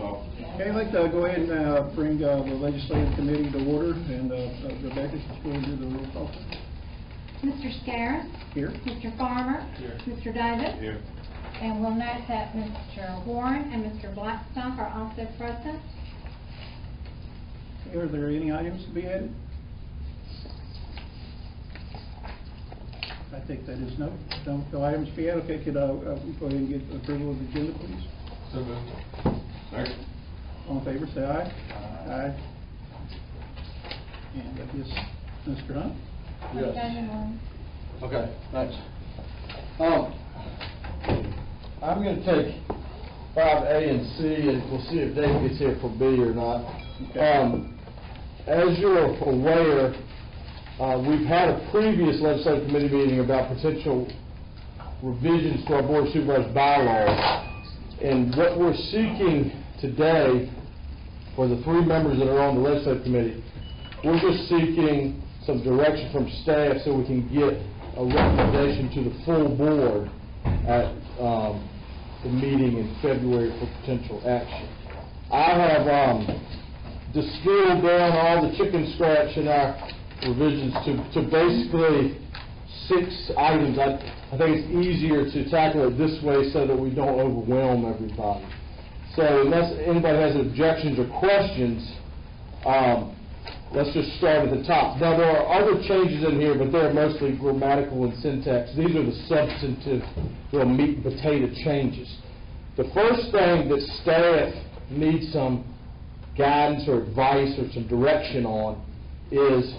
call. Okay, I'd like to go ahead and bring the legislative committee to order, and Rebecca, just go and do the roll call. Mr. Scarron? Here. Mr. Farmer? Here. Mr. Davis? Here. And we'll note that Mr. Warren and Mr. Blackstock are also present. Okay, are there any items to be added? I think that is no items to be added. Okay, could I go ahead and get approval of the agenda, please? So moved. Second. All in favor, say aye. Aye. And I guess Mr. Hunt? Yes. Okay, thanks. I'm going to take 5A and C, and we'll see if Dave gets here for B or not. Okay. As you're aware, we've had a previous legislative committee meeting about potential revisions to our Board of Supervisors bylaws. And what we're seeking today for the 3 members that are on the legislative committee, we're just seeking some direction from staff so we can get a recommendation to the full board at the meeting in February for potential action. I have distilled down all the chicken scratch in our revisions to basically 6 items. I think it's easier to tackle it this way so that we don't overwhelm everybody. So unless anybody has objections or questions, let's just start at the top. Now, there are other changes in here, but they're mostly grammatical and syntax. These are the substantive, meat and potato changes. The first thing that staff needs some guidance or advice or some direction on is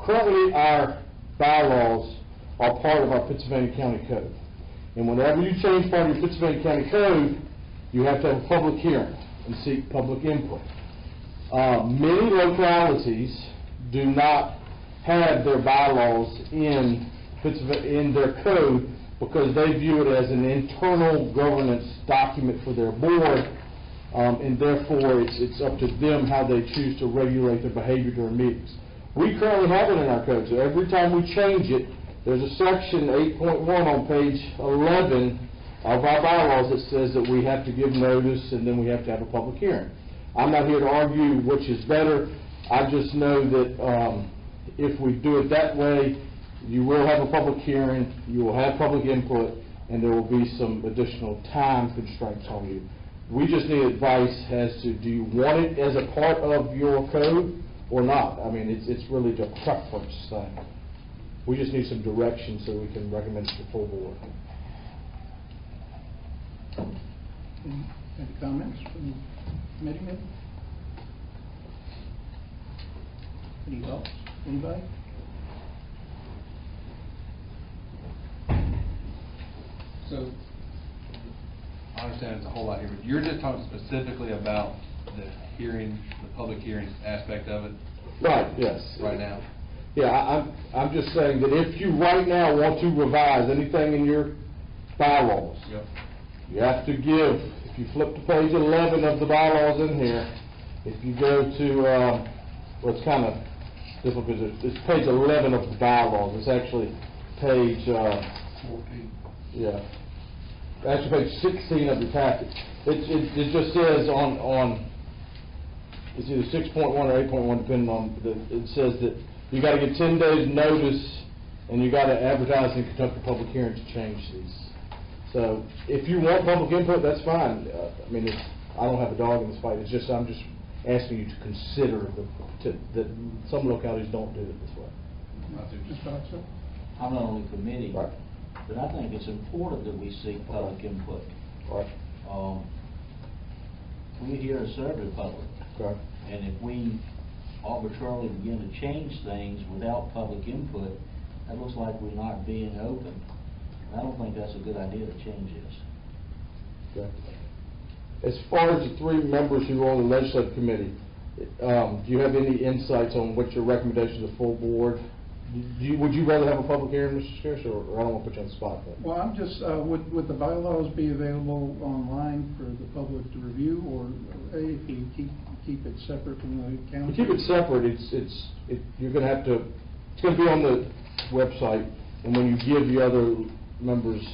currently our bylaws are part of our Pittsylvania County Code. And whenever you change part of your Pittsylvania County Code, you have to have a public hearing and seek public input. Many localities do not have their bylaws in their code because they view it as an internal governance document for their board, and therefore it's up to them how they choose to regulate their behavior during meetings. We currently have it in our code, so every time we change it, there's a section 8.1 on page 11 of our bylaws that says that we have to give notice and then we have to have a public hearing. I'm not here to argue which is better. I just know that if we do it that way, you will have a public hearing, you will have public input, and there will be some additional time constraints on you. We just need advice as to, do you want it as a part of your code or not? I mean, it's really a preference thing. We just need some direction so we can recommend it to the full board. Any comments from the committee member? Any thoughts? Anybody? So, I understand it's a whole lot here, but you're just talking specifically about the hearing, the public hearing aspect of it? Right, yes. Right now? Yeah, I'm just saying that if you right now want to revise anything in your bylaws, Yep. you have to give, if you flip to page 11 of the bylaws in here, if you go to, well, it's kind of difficult because it's page 11 of the bylaws. It's actually page, 14. yeah, actually page 16 of the packet. It just says on it's either 6.1 or 8.1, depending on it says that you got to get 10 days notice and you got to advertise and conduct a public hearing to change these. So if you want public input, that's fine. I mean, I don't have a dog in this fight. It's just I'm just asking you to consider that some localities don't do it this way. I'm not on the committee, Right. but I think it's important that we seek public input. Right. We're here to serve the public. Okay. And if we arbitrarily begin to change things without public input, that looks like we're not being open. I don't think that's a good idea to change this. Okay. As far as the 3 members who are on the legislative committee, do you have any insights on what your recommendation to the full board? Would you rather have a public hearing, Mr. Scarce, or I don't want to put you on the spot there? Well, I'm just, would the bylaws be available online for the public to review, or if you keep it separate from the county? To keep it separate, you're going to have to, it's going to be on the website, and when you give the other members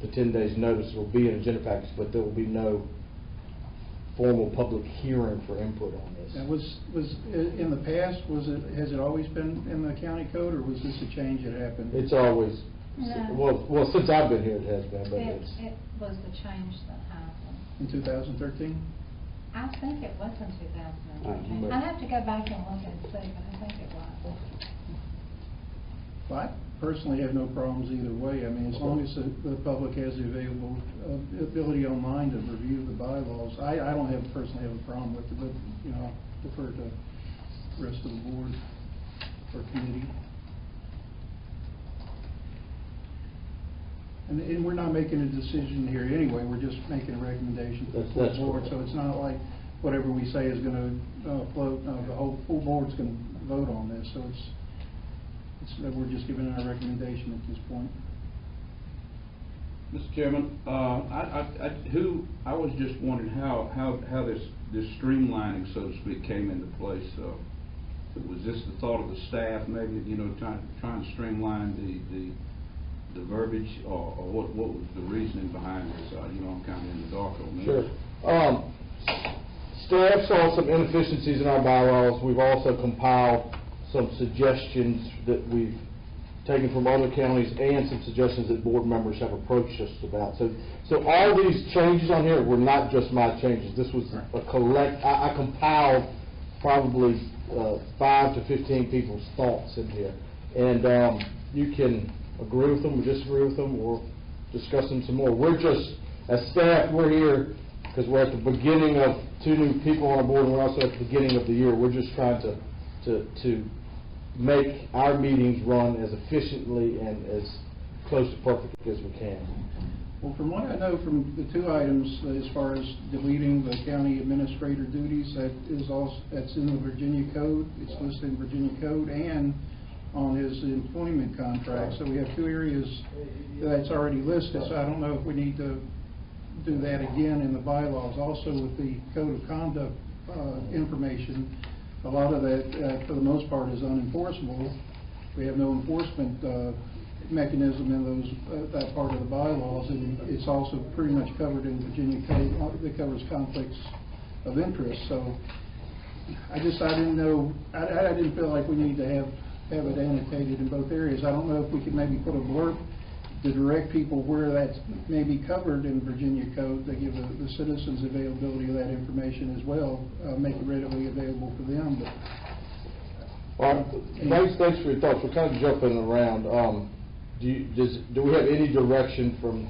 the 10 days notice, it will be in agenda package, but there will be no formal public hearing for input on this. Now, was, in the past, has it always been in the county code, or was this a change that happened? It's always, No. well, since I've been here, it has been, but It it's, was the change that happened. In 2013? I think it was in 2013. but- I'd have to go back and look and see, but I think it was. Well, I personally have no problems either way. I mean, as long as the public has the available ability online to review the bylaws, I don't personally have a problem with it, but, you know, I defer to the rest of the board or committee. And we're not making a decision here anyway, we're just making a recommendation to the full That's board. correct. So it's not like whatever we say is gonna float, no, the whole full board's gonna vote on this, so we're just giving our recommendation at this point. Mr. Chairman, I was just wondering how this streamlining, so to speak, came into place. Was this the thought of the staff, maybe, you know, trying to streamline the verbiage, or what was the reasoning behind this? You know, I'm kind of in the dark on this. Sure. Staff saw some inefficiencies in our bylaws. We've also compiled some suggestions that we've taken from other counties and some suggestions that board members have approached us about. So all these changes on here were not just my changes. This was I compiled probably 5 to 15 people's thoughts in here. And you can agree with them or disagree with them or discuss them some more. We're just, as staff, we're here because we're at the beginning of 2 new people on our board, and we're also at the beginning of the year. We're just trying to make our meetings run as efficiently and as close to perfect as we can. Well, from what I know from the 2 items, as far as deleting the county administrator duties, that's in the Virginia code. It's listed in Virginia code and on his employment contract. So we have 2 areas that's already listed, so I don't know if we need to do that again in the bylaws. Also with the code of conduct information, a lot of that, for the most part, is unenforceable. We have no enforcement mechanism in that part of the bylaws, and it's also pretty much covered in Virginia code that covers conflicts of interest. So I didn't know, I didn't feel like we need to have it annotated in both areas. I don't know if we could maybe put a blurb to direct people where that's maybe covered in Virginia code, to give the citizens availability of that information as well, make it readily available for them. Well, thanks for your thoughts. We're kind of jumping around. Do we have any direction from?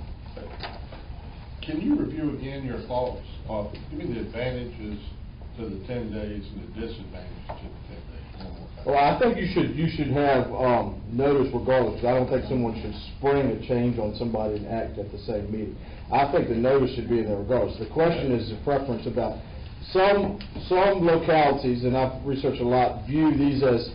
Can you review again your thoughts? Give me the advantages to the 10 days and the disadvantages to the 10 days. Well, I think you should have notice regardless, because I don't think someone should spring a change on somebody and act at the same meeting. I think the notice should be in there regardless. The question is a preference about some localities, and I've researched a lot, view these as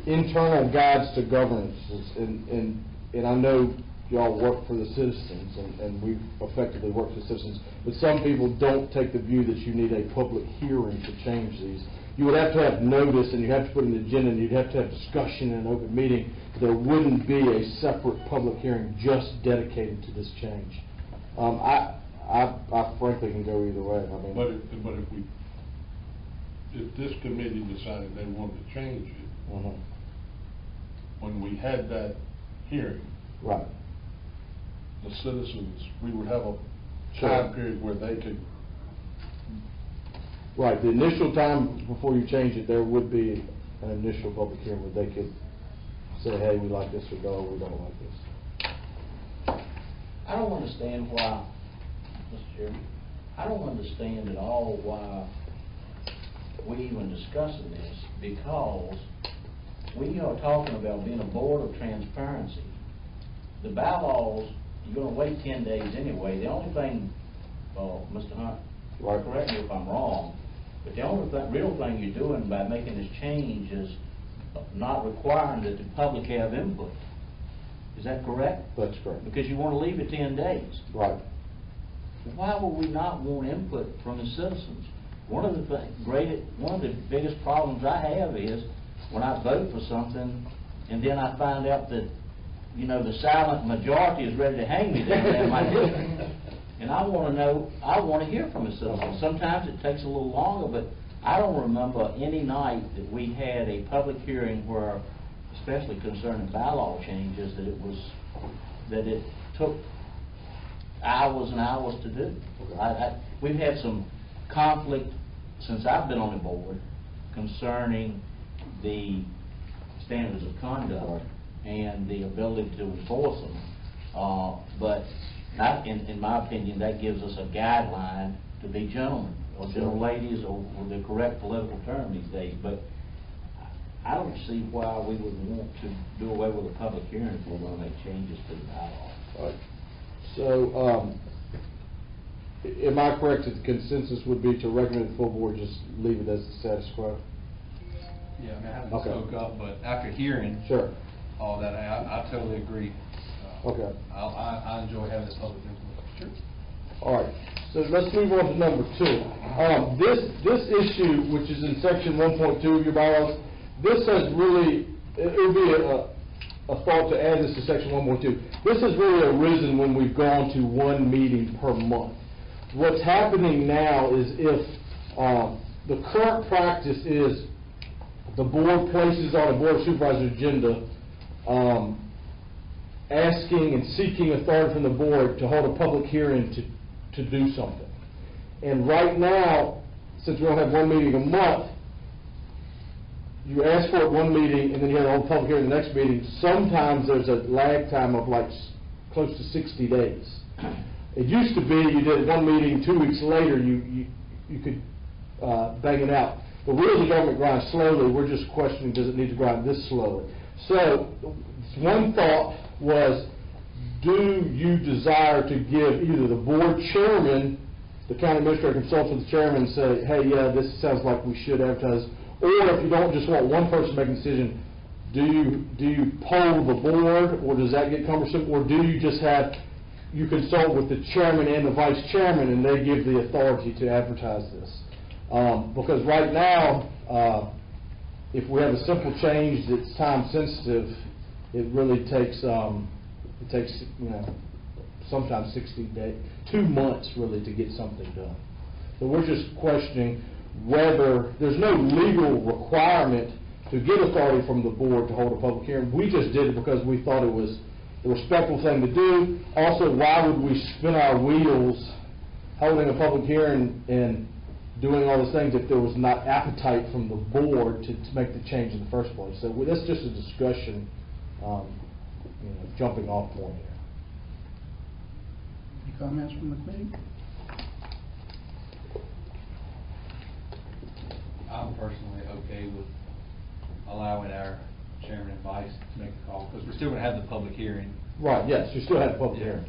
internal guides to governance, and I know y'all work for the citizens, and we've effectively worked for the citizens, but some people don't take the view that you need a public hearing to change these. You would have to have notice, and you have to put an agenda, and you'd have to have discussion in an open meeting. There wouldn't be a separate public hearing just dedicated to this change. I frankly can go either way. I mean, if this committee decided they wanted to change it, when we had that hearing, right, the citizens, we would have a Sure. time period where they could. Right, the initial time before you change it, there would be an initial public hearing where they could say, hey, we like this, or no, we don't like this. I don't understand why, Mr. Chairman, I don't understand at all why we even discussing this, because we are talking about being a board of transparency. The bylaws, you're going to wait 10 days anyway. The only thing, Mr. Hunt, Right. correct me if I'm wrong, but the only real thing you're doing by making this change is not requiring that the public have input. Is that correct? That's correct. Because you want to leave it 10 days. Right. Why would we not want input from the citizens? One of the biggest problems I have is when I vote for something and then I find out that, you know, the silent majority is ready to hang me down there in my district. And I want to know, I want to hear from the citizens. Sometimes it takes a little longer, but I don't remember any night that we had a public hearing where, especially concerning bylaw changes, that it took hours and hours to do. We've had some conflict since I've been on the board concerning the standards of conduct and the ability to enforce them. But not, in my opinion, that gives us a guideline to be gentlemen, or gentle ladies, or the correct political term these days. But I don't see why we would want to do away with a public hearing if we're going to make changes to the bylaw. Right. So, am I correct that the consensus would be to recommend the full board just leave it as the status quo? Yeah, I mean, I haven't Okay. spoke up, but after hearing Sure. all that, I totally agree. Okay. I enjoy having this public input. Sure. All right, so let's move on to number 2. This issue, which is in section 1.2 of your bylaws, this has really, it would be a thought to add this to section 1.2. This has really arisen when we've gone to one meeting per month. What's happening now is if the current practice is the board places on a Board of Supervisors agenda asking and seeking authority from the board to hold a public hearing to do something. And right now, since we don't have one meeting a month, you ask for it one meeting and then you have a whole public hearing the next meeting. Sometimes there's a lag time of like close to 60 days. It used to be you did one meeting, 2 weeks later you could bang it out. The wheels of government grind slowly. We're just questioning, does it need to grind this slowly? So one thought was, do you desire to give either the board chairman, the county administrator consult with the chairman and say, hey, yeah, this sounds like we should advertise, or if you don't just want one person making a decision, do you poll the board, or does that get cumbersome, or do you just have, you consult with the chairman and the vice chairman and they give the authority to advertise this? Because right now, if we have a simple change that's time sensitive, it really takes, sometimes 60 days, 2 months really to get something done. So we're just questioning whether, there's no legal requirement to get authority from the board to hold a public hearing. We just did it because we thought it was the respectful thing to do. Also, why would we spin our wheels holding a public hearing and doing all those things if there was not appetite from the board to make the change in the first place? So that's just a discussion, jumping off point here. Any comments from the committee? I'm personally okay with allowing our chairman and vice to make the call, because we're still going to have the public hearing. Right, yes, you still have a public hearing.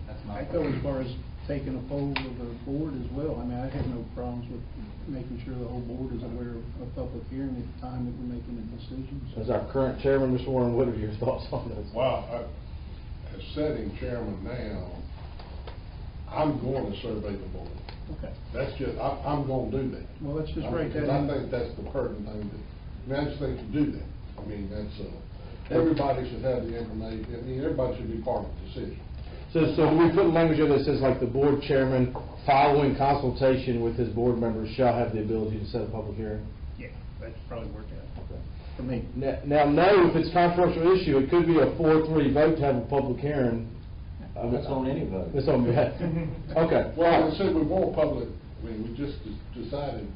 That's my. I go as far as taking a poll of the board as well. I mean, I have no problems with making sure the whole board is aware of a public hearing at the time that we're making a decision. As our current chairman, Mr. Warren, what are your thoughts on this? Well, as sitting chairman now, I'm going to survey the board. Okay. That's just, I'm going to do that. Well, let's just write that Because in. I think that's the pertinent thing I just think to do that. I mean, that's, everybody should have the information, I mean, everybody should be part of the decision. So do we put language in that says like the board chairman, following consultation with his board members, shall have the ability to set a public hearing? Yeah, that's probably worked out for me. Now, no, if it's a controversial issue, it could be a 4-3 vote to have a public hearing. It's on any vote. It's on, okay. Well, I said we want public, I mean, we just decided,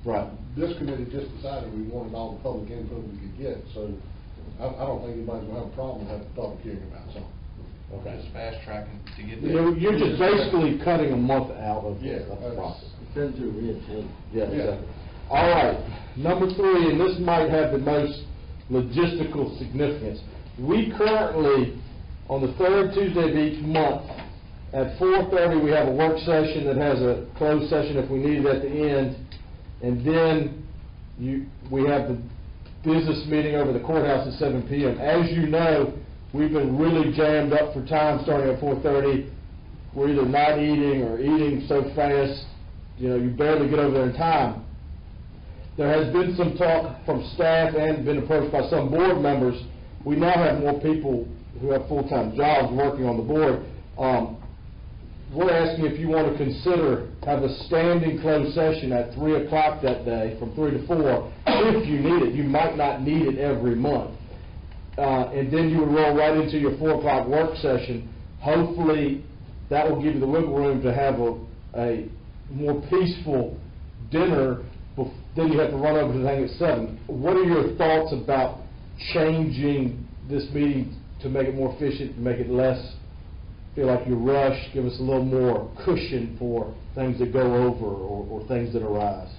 Right. this committee just decided we wanted all the public input we could get, so I don't think anybody's gonna have a problem with having a public hearing about something. Okay. Just fast tracking to get You're just basically cutting a month out of the process. It's been too rich, too. Yeah, Yeah. exactly. All right, number 3, and this might have the most logistical significance. We currently, on the 3rd Tuesday of each month, at 4:30, we have a work session that has a closed session if we need it at the end, and then we have the business meeting over the courthouse at 7 p.m. As you know, we've been really jammed up for time starting at 4:30. We're either not eating or eating so fast, you barely get over there in time. There has been some talk from staff and been approached by some board members. We now have more people who have full-time jobs working on the board. we're asking if you want to consider have a standing closed session at 3 o'clock that day, from 3 to 4, if you need it. You might not need it every month. And then you would roll right into your 4 o'clock work session. Hopefully, that will give you the wiggle room to have a more peaceful dinner. Then you have to run over to the thing at 7. What are your thoughts about changing this meeting to make it more efficient, to make it less feel like you're rushed, give us a little more cushion for things that go over or things that arise?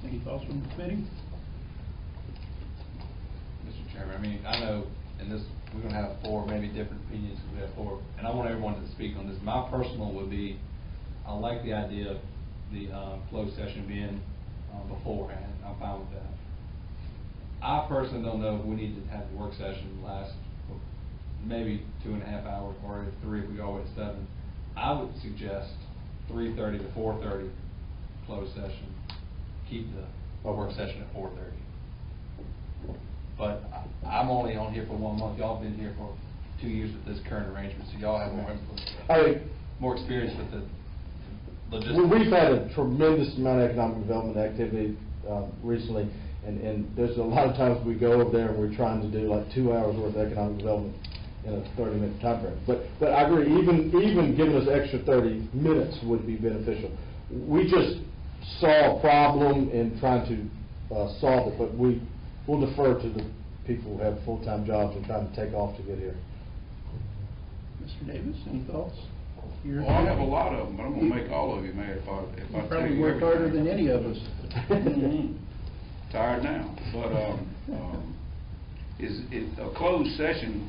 Any thoughts from the committee? Mr. Chairman, I mean, I know in this, we're going to have 4 maybe different opinions, we have 4, and I want everyone to speak on this. My personal would be, I like the idea of the closed session being beforehand. I'm fine with that. I personally don't know if we need to have the work session last maybe 2.5 hours, or 3 if we go at 7. I would suggest 3:30 to 4:30 closed session. Keep the work session at 4:30. But I'm only on here for 1 month. Y'all been here for 2 years with this current arrangement, so y'all have more input, more experience with the logistics. Well, we've had a tremendous amount of economic development activity recently, and there's a lot of times we go over there and we're trying to do like 2 hours worth of economic development in a 30-minute time frame. But I agree, even giving us extra 30 minutes would be beneficial. We just saw a problem in trying to solve it, but we'll defer to the people who have full-time jobs and trying to take off to get here. Mr. Davis, any thoughts? Well, I have a lot of them, but I'm going to make all of you mad if I You tell probably you work harder everything. than any of us. Tired now, but is it a closed session?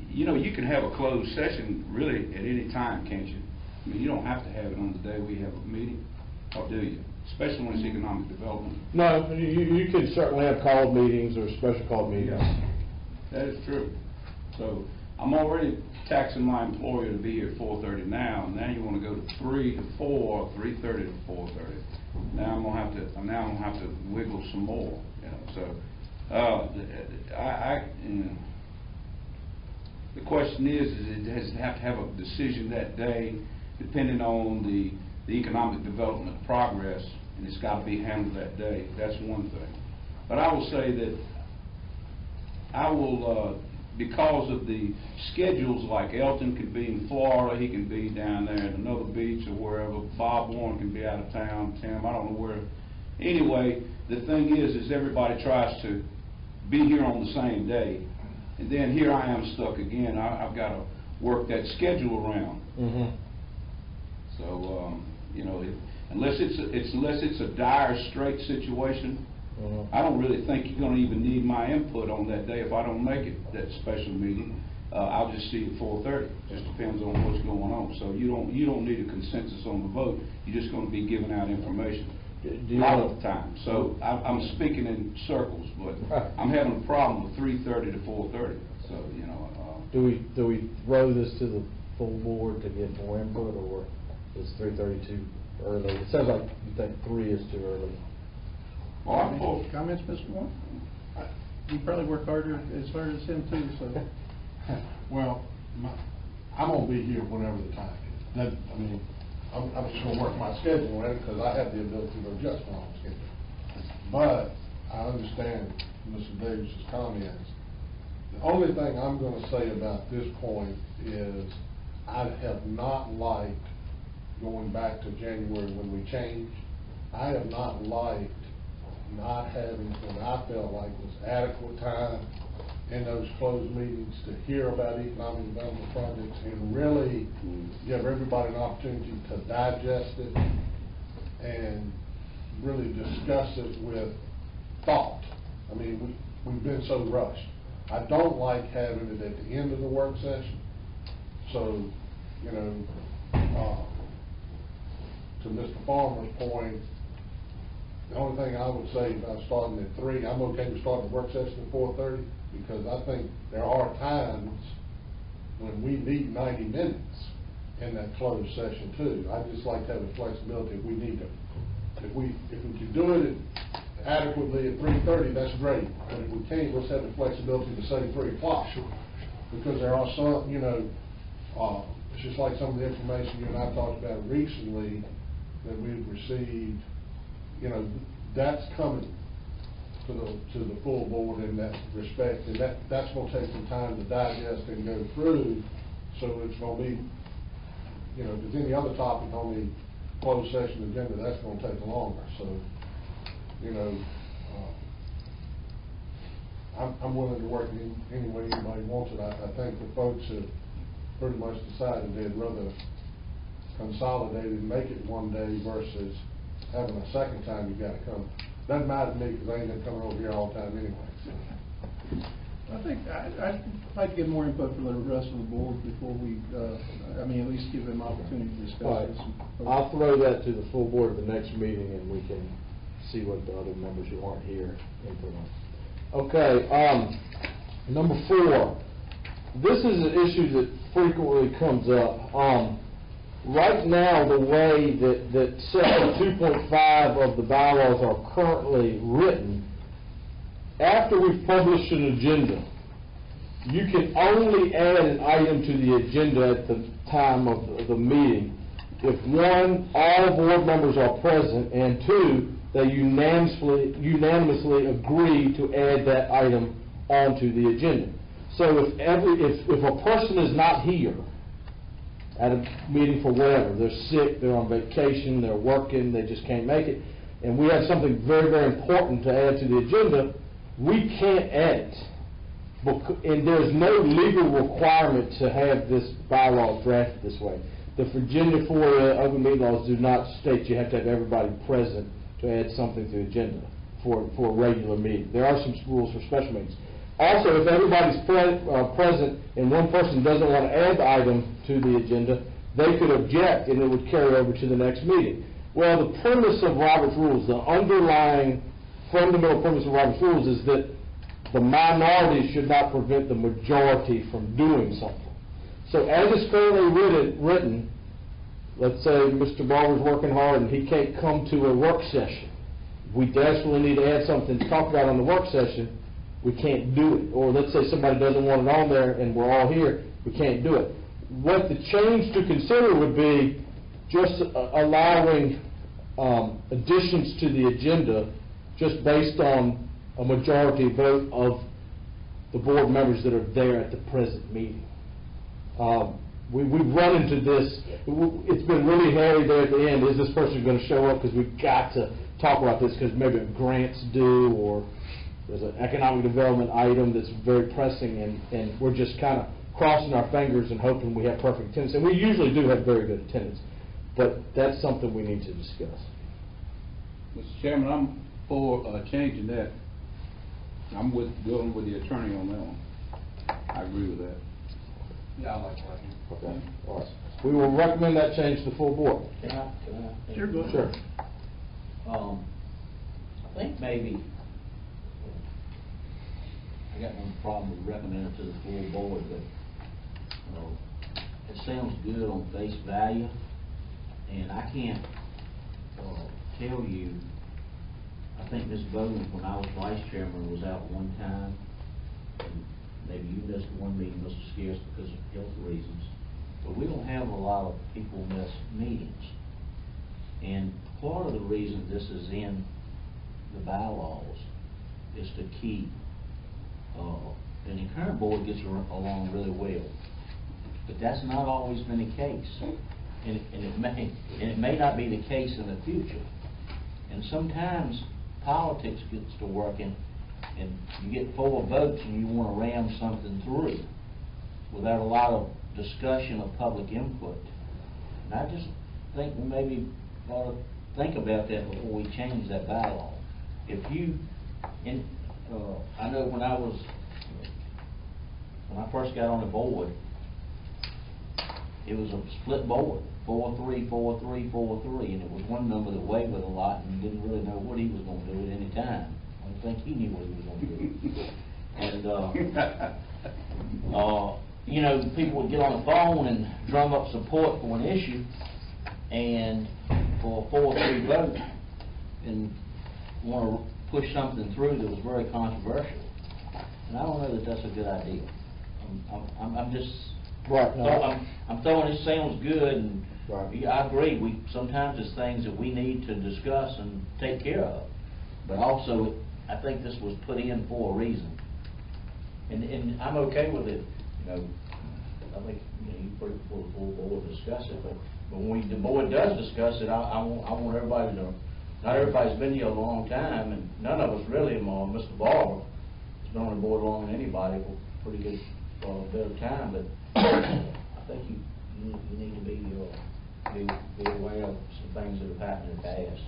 You know, you can have a closed session really at any time, can't you? I mean, you don't have to have it on the day we have a meeting, or do you? Especially when it's economic development. No, you can certainly have called meetings or special called meetings. Yeah, that is true. So I'm already taxing my employer to be here at 4:30 now. Now you want to go to 3 to 4, 3:30 to 4:30. Now I'm gonna have to wiggle some more. You know, so the question is it does it have to have a decision that day, depending on the economic development progress, and it's got to be handled that day. That's one thing. But I will say that I will, because of the schedules, like Elton could be in Florida, he can be down there at another beach or wherever. Bob Warren can be out of town, Tim, I don't know where. Anyway, the thing is everybody tries to be here on the same day. And then here I am stuck again. I've got to work that schedule around. Mm-hmm. So, you know, unless it's a dire straight situation, I don't really think you're going to even need my input on that day if I don't make it, that special meeting. I'll just see it at 4:30. Just depends on what's going on. So you don't need a consensus on the vote. You're just going to be giving out information a lot of the time. So I'm speaking in circles, but I'm having a problem with 3:30 to 4:30. So, you know. Do we throw this to the full board to get more input, or is 3:30 too early? It sounds like you think 3 is too early. Well, Comments, Mr. Warren? You probably work harder as hard as him too, so. Well, I'm gonna be here whenever the time is. That, I mean, I'm just gonna work my schedule around it, because I have the ability to adjust my own schedule. But I understand Mr. Davis's comments. The only thing I'm gonna say about this point is I have not liked going back to January when we changed. I have not liked not having what I felt like was adequate time in those closed meetings to hear about economic development projects and really give everybody an opportunity to digest it and really discuss it with thought. I mean, we've been so rushed. I don't like having it at the end of the work session. So, you know, to Mr. Farmer's point, the only thing I would say about starting at 3, I'm okay with starting the work session at 4:30, because I think there are times when we need 90 minutes in that closed session too. I just like to have the flexibility if we need to. If we can do it adequately at 3:30, that's great. But if we can't, let's have the flexibility to say 3 o'clock. Because there are some, you know, It's just like some of the information you and I talked about recently that we've received, you know, that's coming to the full board in that respect, and that's gonna take some time to digest and go through, so it's gonna be, you know, if there's any other topic on the closed session agenda, that's gonna take longer, so, you know, I'm willing to work any way anybody wants it. I think the folks have pretty much decided they'd rather consolidate and make it one day versus having a second time you gotta come. Doesn't matter to me, because I ain't gonna come over here all the time anyway. I think I'd like to get more input from the rest of the board before we, at least give them opportunity to discuss All this. right. I'll throw that to the full board at the next meeting, and we can see what the other members who aren't here input on. Okay, number 4. This is an issue that frequently comes up. Right now, the way that section 2.5 of the bylaws are currently written, after we've published an agenda, you can only add an item to the agenda at the time of the meeting if 1, all board members are present, and 2, they unanimously agree to add that item onto the agenda. So if a person is not here at a meeting for whatever, they're sick, they're on vacation, they're working, they just can't make it, and we have something very, very important to add to the agenda, we can't add it. And there's no legal requirement to have this bylaw drafted this way. The Virginia FOIA open meeting laws do not state you have to have everybody present to add something to the agenda for a regular meeting. There are some rules for special meetings. Also, if everybody's present and one person doesn't want to add the item to the agenda, they could object and it would carry over to the next meeting. Well, the premise of Robert's Rules, the underlying fundamental premise of Robert's Rules is that the minority should not prevent the majority from doing something. So as it's currently written, let's say Mr. Barber's working hard and he can't come to a work session. We desperately need to add something to talk about on the work session. We can't do it. Or let's say somebody doesn't want it on there and we're all here, we can't do it. What the change to consider would be just allowing additions to the agenda just based on a majority vote of the board members that are there at the present meeting. We've run into this. It's been really hairy there at the end. Is this person going to show up? Because we've got to talk about this because maybe a grant's due or there's an economic development item that's very pressing, and we're just kind of crossing our fingers and hoping we have perfect attendance. And we usually do have very good attendance, but that's something we need to discuss. Mr. Chairman, I'm for changing that. I'm going with the attorney on that one. I agree with that. Yeah, I like that. Okay. All right. We will recommend that change to the full board. Can I? Sure, go ahead. Sure. I think maybe I got no problem with recommending it to the full board, but it sounds good on face value, and I can't tell you. I think Ms. Bowman, when I was vice chairman, was out one time, and maybe you missed one meeting, Mr. Scarce, because of health reasons. But we don't have a lot of people miss meetings. And part of the reason this is in the bylaws is to keep, and the current board gets along really well. But that's not always been the case. And it may not be the case in the future. And sometimes politics gets to working, and you get 4 votes and you want to ram something through without a lot of discussion of public input. And I just think we maybe ought to think about that before we change that bylaw. If you, I know when I first got on the board, it was a split board, 4-3, 4-3, 4-3, and it was one member that wavered a lot and didn't really know what he was going to do at any time. I don't think he knew what he was going to do. And, people would get on the phone and drum up support for an issue, and for a 4-3 vote, and want to push something through that was very controversial. And I don't know that that's a good idea. I'm just Right. So I'm throwing, it sounds good, and Right. yeah, I agree, sometimes it's things that we need to discuss and take care of. But also, I think this was put in for a reason. And I'm okay with it, you know, I think, you know, you put it before the full board to discuss it, but when the board does discuss it, I want everybody to, not everybody's been here a long time, and none of us really, Mr. Barber has been on the board longer than anybody for a pretty good, bit of time, but I think you need to be aware of some things that have happened in the past.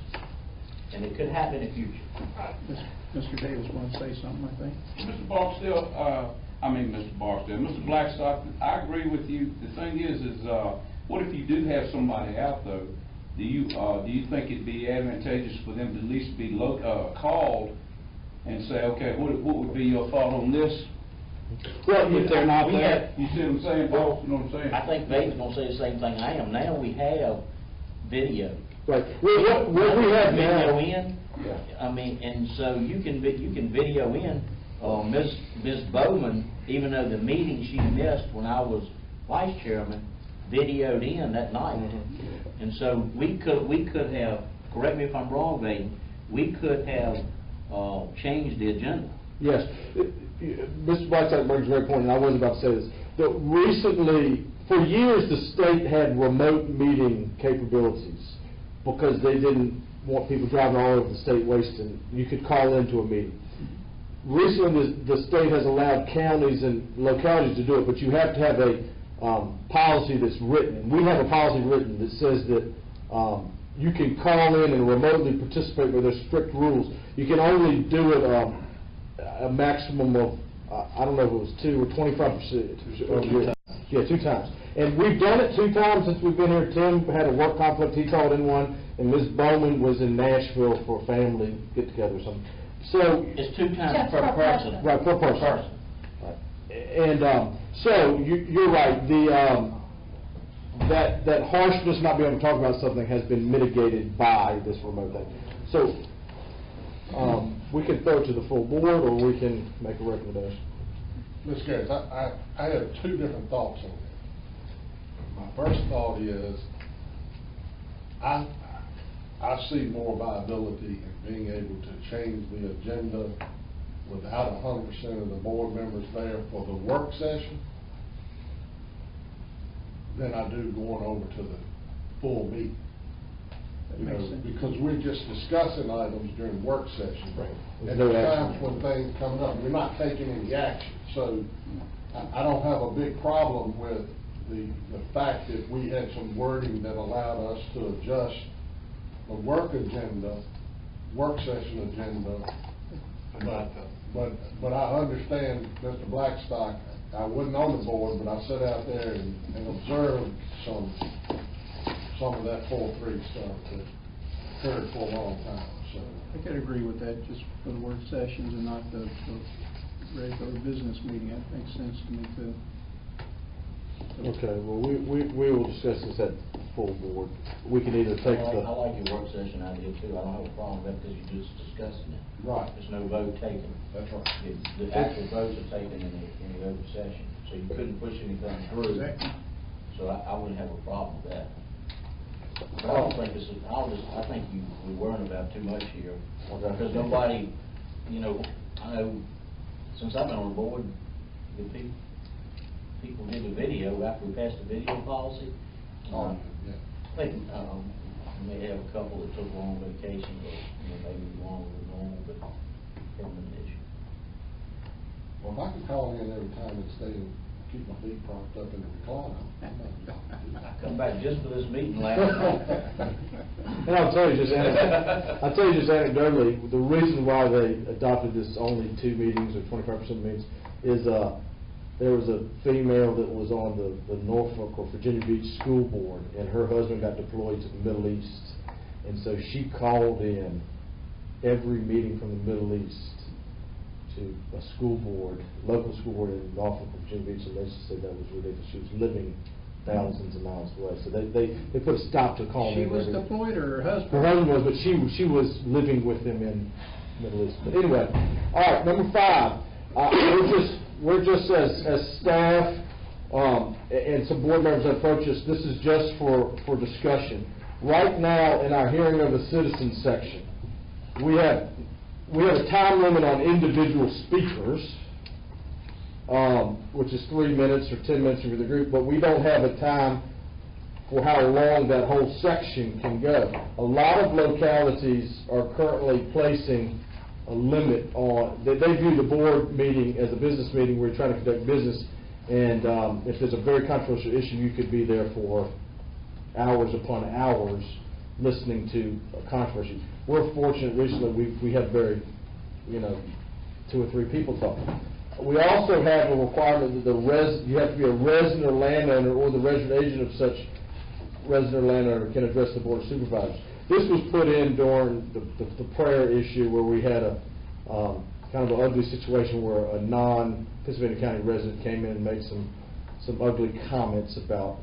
And it could happen in the future. Mr. Davis wants to say something, I think. Mr. Mr. Blackstock, I agree with you. The thing is what if you do have somebody out though? Do you think it'd be advantageous for them to at least be called and say, okay, what would be your thought on this? Well, if they're not there. You see what I'm saying, Paul? You know what I'm saying? I think Dave's gonna say the same thing I am. Now we have video. Right. Well, what we have Video now. in, Yeah. I mean, and so you can video in, Ms. Bowman, even though the meeting she missed when I was vice chairman, videoed in that night. Mm-hmm. And so we could have, correct me if I'm wrong, Dave, we could have, changed the agenda. Yes. Mr. Blackstock brings a great point, and I wasn't about to say this. But recently, for years, the state had remote meeting capabilities because they didn't want people driving all over the state wasting. You could call into a meeting. Recently, the state has allowed counties and localities to do it, but you have to have a policy that's written. We have a policy written that says that you can call in and remotely participate, but there's strict rules. You can only do it a maximum of, I don't know if it was 2 or 25%. Yeah, 2 times. And we've done it 2 times since we've been here. Tim had a work conflict, he called in one, and Ms. Bowman was in Nashville for a family get-together or something. So It's 2 times Just per per person. person. right, per person. Right. And so you're right. That harshness, not being able to talk about something, has been mitigated by this remote thing. So we can throw it to the full board, or we can make a recommendation. Ms. Garrett, I have 2 different thoughts on it. My first thought is, I see more viability in being able to change the agenda without 100% of the board members there for the work session than I do going over to the full meeting. You Makes know, sense. because we're just discussing items during work session. Right. At There's no the action. times when things come up, we're not taking any action. So I don't have a big problem with the fact that we had some wording that allowed us to adjust the work session agenda. But I understand, Mr. Blackstock, I wasn't on the board, but I sat out there and observed some of that 4-3 stuff that occurred for a long time, so. I could agree with that, just for the work sessions and not the regular business meeting. That makes sense to me, too. Okay, well, we will discuss this at full board. We can either take I the... like your work session idea too. I don't have a problem with that because you're just discussing it. Right. There's no vote taken. That's right. The actual votes are taken in the open session, so you couldn't push anything through. Exactly. So I wouldn't have a problem with that. But I don't think this is, I think we worrying about too much here. Because nobody, you know, I know, since I've been on the board, the people did the video after we passed the video policy. Yeah. I think, we may have a couple that took long vacation, or, you know, maybe longer than normal, but from an issue. Well, if I could call in every time and stay and keep my feet propped up in the recliner, I come back just for this meeting last night. And I'll tell you just anecdotally, the reason why they adopted this only 2 meetings or 25% meetings is there was a female that was on the Norfolk or Virginia Beach school board, and her husband got deployed to the Middle East, and so she called in every meeting from the Middle East to a school board, local school board in Norfolk, Virginia Beach, and they just said that was ridiculous. She was living thousands of miles away, so they put a stop to calling She in. was deployed, or her husband? Her husband was, but she was living with them in the Middle East. But anyway, all right, number 5. We're just as staff and some board members have approached us, this is just for discussion. Right now, in our hearing of the citizens section, we have a time limit on individual speakers, which is 3 minutes or 10 minutes for the group, but we don't have a time for how long that whole section can go. A lot of localities are currently placing a limit on, they view the board meeting as a business meeting where you're trying to conduct business, and if there's a very controversial issue, you could be there for hours upon hours listening to a controversy. We're fortunate recently, we have very, 2 or 3 people talking. We also have a requirement that you have to be a resident or landowner or the registered agent of such resident or landowner can address the Board of Supervisors. This was put in during the prayer issue where we had a kind of an ugly situation where a non-Pittsylvania County resident came in and made some ugly comments about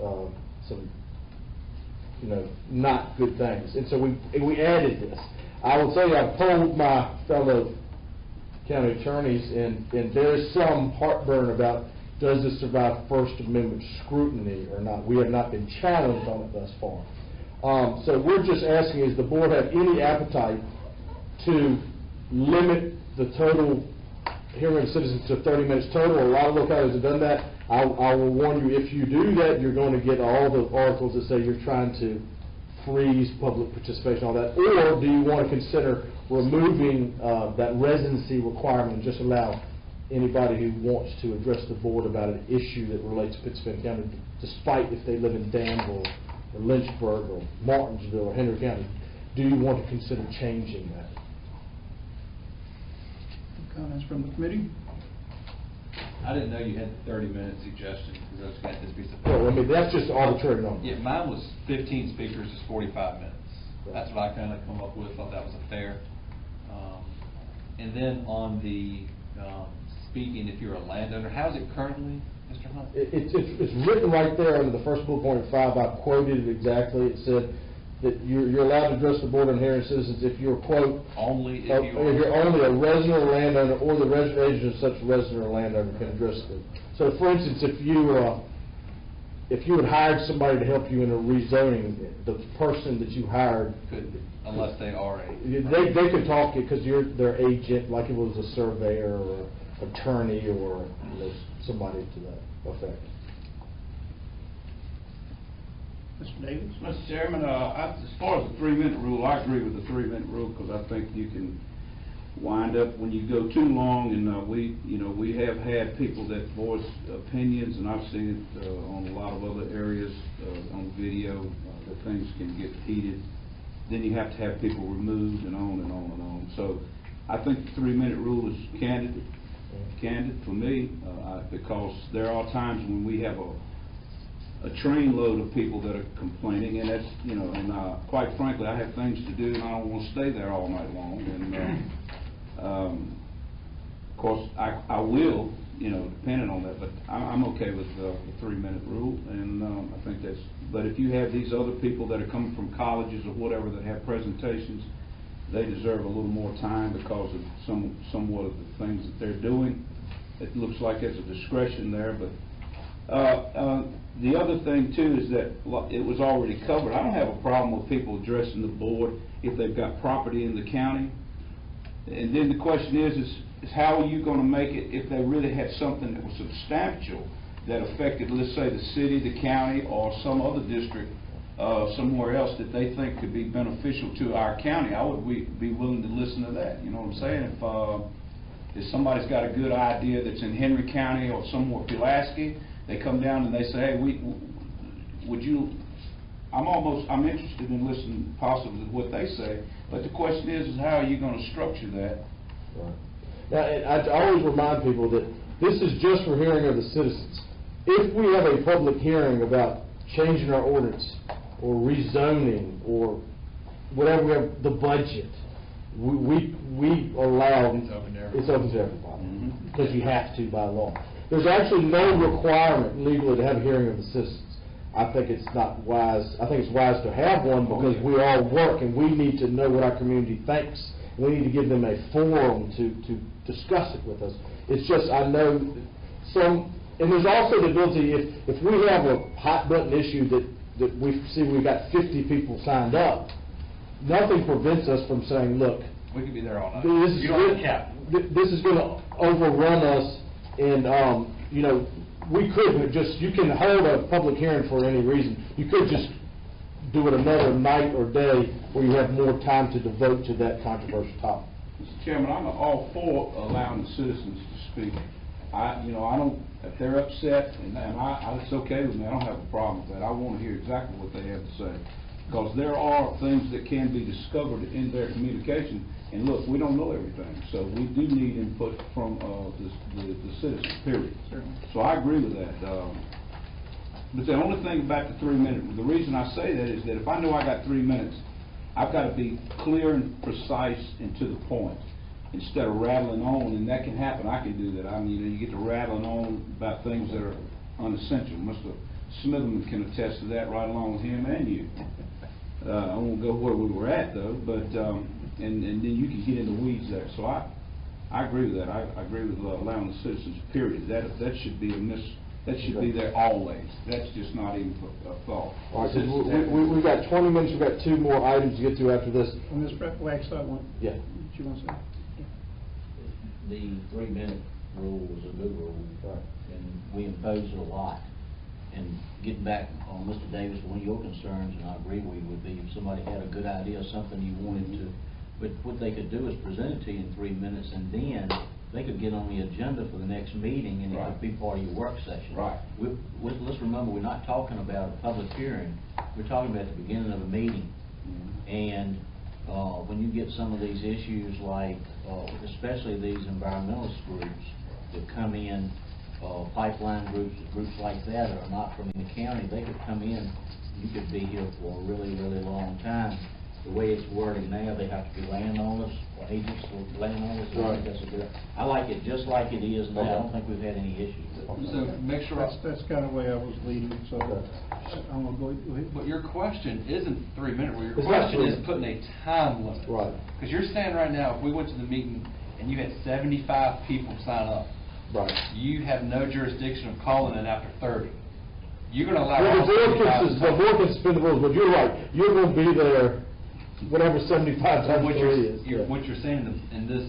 some not good things. And so we added this. I will tell you, I've polled my fellow county attorneys, and there is some heartburn about, does this survive First Amendment scrutiny or not? We have not been challenged on it thus far. So we're just asking, does the board have any appetite to limit the total hearing of citizens to 30 minutes total? A lot of localities have done that. I will warn you, if you do that, you're going to get all the articles that say you're trying to freeze public participation, all that. Or do you want to consider removing that residency requirement and just allow anybody who wants to address the board about an issue that relates to Pittsylvania County, despite if they live in Danville or Lynchburg or Martinsville or Henry County? Do you want to consider changing that? Comments from the committee? I didn't know you had the 30-minute suggestion, because I was going to just be Well, I surprised. mean, that's just arbitrary number. Yeah, mine was 15 speakers is 45 minutes. That's what I kind of come up with, thought that was a fair. And then on the speaking, if you're a landowner, how's it currently, Mr. Hunt? It's written right there under the first bullet point of 5. I quoted it exactly. It said that you're allowed to address the board on hearing citizens if you're, quote, Only if if you're only a resident or landowner or the registered agent of such resident or landowner can address them. So, for instance, if you had hired somebody to help you in a rezoning, the person that you hired Could, unless they are a. they could talk because you're their agent, like it was a surveyor or attorney or somebody to that effect. Mr. Davis? Mr. Chairman, as far as the 3-minute rule, I agree with the 3-minute rule, because I think you can wind up when you go too long, and we have had people that voice opinions, and I've seen it on a lot of other areas on video, that things can get heated. Then you have to have people removed and on and on and on. So I think the 3-minute rule is candid for me, because there are times when we have a train load of people that are complaining, and that's, and quite frankly, I have things to do, and I don't want to stay there all night long. And of course, I will, depending on that, but I'm okay with the 3-minute rule, and I think that's. But if you have these other people that are coming from colleges or whatever that have presentations, they deserve a little more time because of somewhat of the things that they're doing. It looks like there's a discretion there, but. The other thing, too, is that it was already covered. I don't have a problem with people addressing the board if they've got property in the county. And then the question is how are you going to make it if they really had something that was substantial that affected, let's say, the city, the county, or some other district somewhere else that they think could be beneficial to our county? I would be willing to listen to that. You know what I'm saying? If somebody's got a good idea that's in Henry County or somewhere, Pulaski, they come down and they say, hey, would you, I'm interested in listening possibly to what they say, but the question is how are you going to structure that? Right. Now, I always remind people that this is just for hearing of the citizens. If we have a public hearing about changing our ordinance or rezoning or whatever, we have the budget, we allow, it's open to everybody, because you have to by law. There's actually no requirement legally to have a hearing of the citizens. I think it's not wise. I think it's wise to have one because we all work and we need to know what our community thinks. We need to give them a forum to discuss it with us. It's just, I know some And there's also the ability, if we have a hot button issue that we see we've got 50 people signed up, nothing prevents us from saying, look, We could be there all night. this is, You don't have to cap. this is gonna overrun us, and, you know, we could just, you can hold a public hearing for any reason. You could just do it another night or day where you have more time to devote to that controversial topic. Mr. Chairman, I'm all for allowing the citizens to speak. I don't, if they're upset, and it's okay with me, I don't have a problem with that. I want to hear exactly what they have to say. Because there are things that can be discovered in their communication, and look, we don't know everything, so we do need input from the citizens, period. Certainly. So I agree with that. But the only thing about the 3 minute, the reason I say that is that if I know I got 3 minutes, I've got to be clear and precise and to the point, instead of rattling on, and that can happen. I can do that. I mean, you get to rattling on about things that are unessential. Mr. Smitherman can attest to that right along with him and you. I won't go where we were at though, but and then you can get in the weeds there. So I agree with that. I agree with allowing the citizens. Period. That should be that should be there always. That's just not even a thought. All right, so we've got 20 minutes, we've got 2 more items to get to after this. On this wax, I want, Yeah. what you want to say? The 3-minute rule was a good rule, Right. and we imposed it a lot. And getting back on Mr. Davis, one of your concerns, and I agree with you, would be if somebody had a good idea, something you wanted to, but what they could do is present it to you in 3 minutes, and then they could get on the agenda for the next meeting, and it could be part of your work session. Right. Let's remember, we're not talking about a public hearing, we're talking about the beginning of a meeting. And when you get some of these issues like, especially these environmentalist groups that come in, pipeline groups like that that are not from the county, they could come in, you could be here for a really, really long time. The way it's worded now, they have to be landowners or agents or landowners. I think that's a good, I like it just like it is now. I don't think we've had any issues with it. So make sure. That's kind of the way I was leading, so I'm going to go ahead. But your question isn't 3 minute rule. Your It's not question 3 is minutes. putting a time limit. Right. Because you're saying right now, if we went to the meeting and you had 75 people sign up, Right. you have no jurisdiction of calling it after 30. You're going to allow Well, all 75 to the talk. board can suspend the rules, but you're right, you're going to be there whatever 75 times What 3 is. you're, what you're saying in this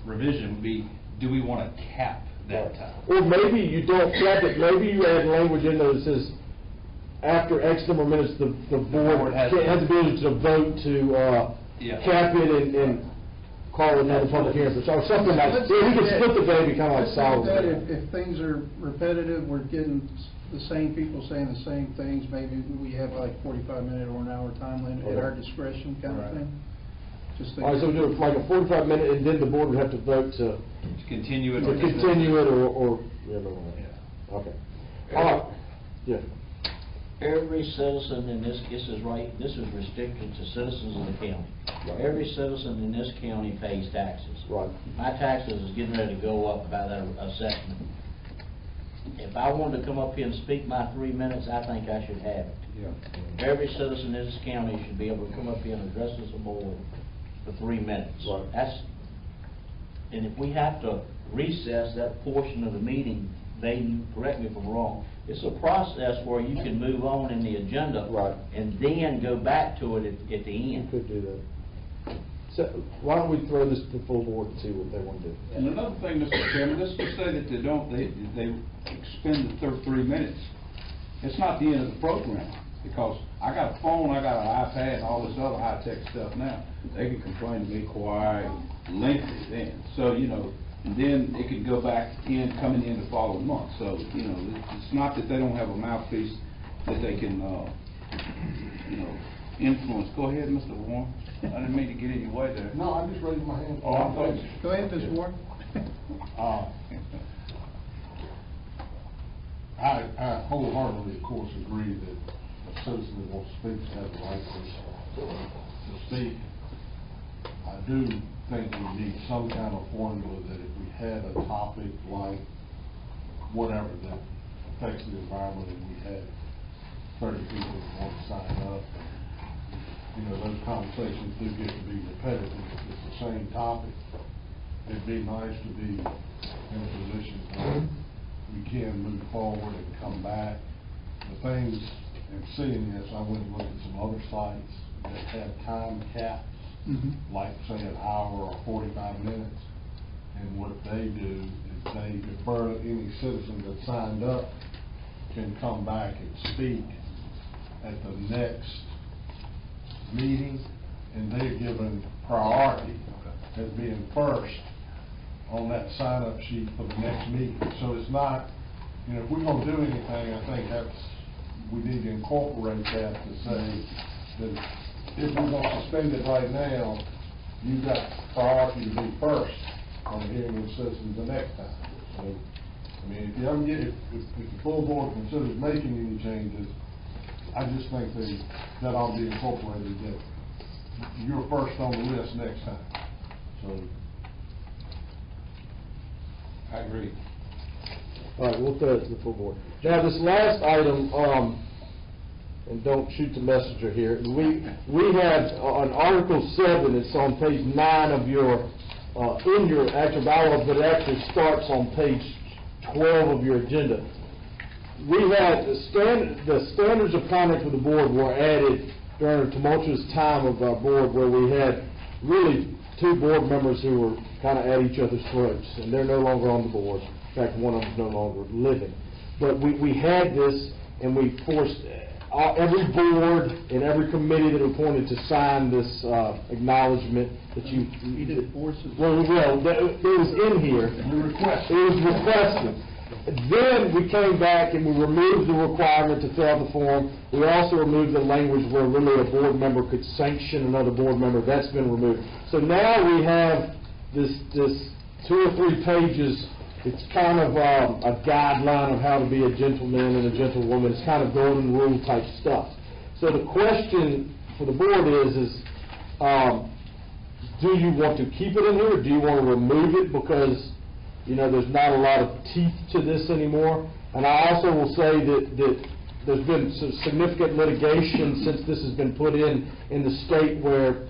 revision would be, do we want to cap that time? Or maybe you don't cap it, maybe you add language in there that says, after X number of minutes, the board has the ability to vote to Yeah. cap it and call another public hearing, or something like, Let's we do can that. split the baby kind of like Let's do that. solid. If things are repetitive, we're getting the same people saying the same things, maybe we have like 45-minute or an hour time limit at our discretion kind of Right. thing. Just All right, so we do it like a 45-minute, and then the board would have to vote to To continue it. to continue it or, yeah, no, okay. All right, yeah. Every citizen in this is right, this is restricted to citizens of the county. Right. Every citizen in this county pays taxes. Right. My taxes is getting ready to go up by that assessment. If I wanted to come up here and speak my 3 minutes, I think I should have it. Yeah. Every citizen in this county should be able to come up here and address this board for 3 minutes. Right. And if we have to recess that portion of the meeting, they, correct me if I'm wrong, it's a process where you can move on in the agenda. Right. And then go back to it at the You end. could do that. So, why don't we throw this to the full board and see what they want to do? And another thing, Mr. Chairman, let's just say that they expend the 3 minutes. It's not the end of the program, because I got a phone, I got an iPad, and all this other high-tech stuff now. They can complain to me quiet, lengthy then. So, and then it could go back in, coming in the following month. So, it's not that they don't have a mouthpiece that they can, influence. Go ahead, Mr. Warren. I didn't mean to get in your way there. No, I just raised my hand. Oh, I thought you. Go ahead, Ms. Ward. I wholeheartedly, of course, agree that a citizen that wants to speak should have the right to speak. I do think we need some kind of formula that if we had a topic like whatever that affects the environment and we had 30 people that want to sign up, those conversations do get to be repetitive. If it's the same topic, it'd be nice to be in a position where we can move forward and come back. The things, and seeing this, I went and looked at some other sites that have time caps, like say an hour or 45 minutes. And what they do is they defer any citizen that signed up can come back and speak at the next meeting, and they're given priority as being first on that sign-up sheet for the next meeting. So it's not, you know, if we're gonna do anything, I think we need to incorporate that to say that if we're gonna suspend it right now, you've got priority to be first on hearing the citizens the next time. So, I mean, if you haven't if the full board considers making any changes, I just think that ought to be incorporated, that you're first on the list next time. So, I agree. All right, we'll throw it to the full board. Now, this last item, and don't shoot the messenger here, we have on Article 7, it's on page 9 of your, in your actual bylaws, but it actually starts on page 12 of your agenda. We had the standards of conduct for the board were added during a tumultuous time of our board where we had really two board members who were kind of at each other's throats, and they're no longer on the board. In fact, one of them is no longer living. But we had this, and we forced every board and every committee that appointed to sign this acknowledgement that you didn't force it. Well, it was in here. It was requested. Then we came back and we removed the requirement to fill out the form. We also removed the language where really a board member could sanction another board member. That's been removed. So now we have this 2 or 3 pages. It's kind of a guideline of how to be a gentleman and a gentlewoman. It's kind of golden rule type stuff. So the question for the board is do you want to keep it in here, or do you want to remove it because, you know, there's not a lot of teeth to this anymore? And I also will say that there's been some significant litigation since this has been put in the state where,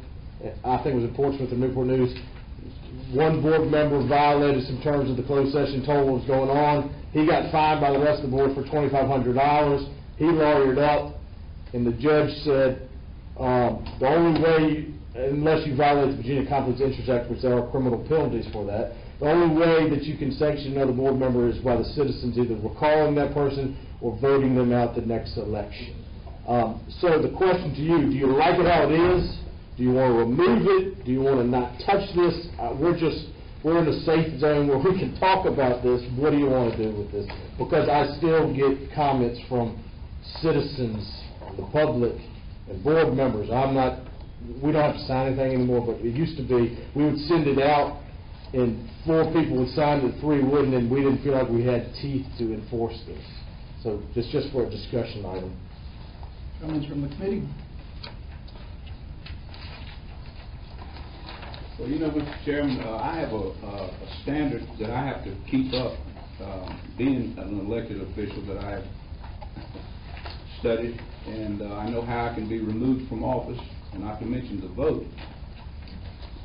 I think it was in Portsmouth and Newport News, one board member violated some terms of the closed session, told what was going on. He got fined by the rest of the board for $2,500. He lawyered up, and the judge said, the only way, unless you violate the Virginia Conflict of Interest Act, which there are criminal penalties for that, the only way that you can sanction another board member is by the citizens either recalling that person or voting them out the next election. So the question to you, do you like it how it is? Do you want to remove it? Do you want to not touch this? We're in a safe zone where we can talk about this. What do you want to do with this? Because I still get comments from citizens, the public, and board members. We don't have to sign anything anymore, but it used to be, we would send it out and 4 people would sign it, 3 wouldn't, and we didn't feel like we had teeth to enforce this. So it's just for a discussion item. Comments from the committee? Well, you know, Mr. Chairman, I have a standard that I have to keep up, being an elected official that I have studied, and I know how I can be removed from office, and not to mention the vote.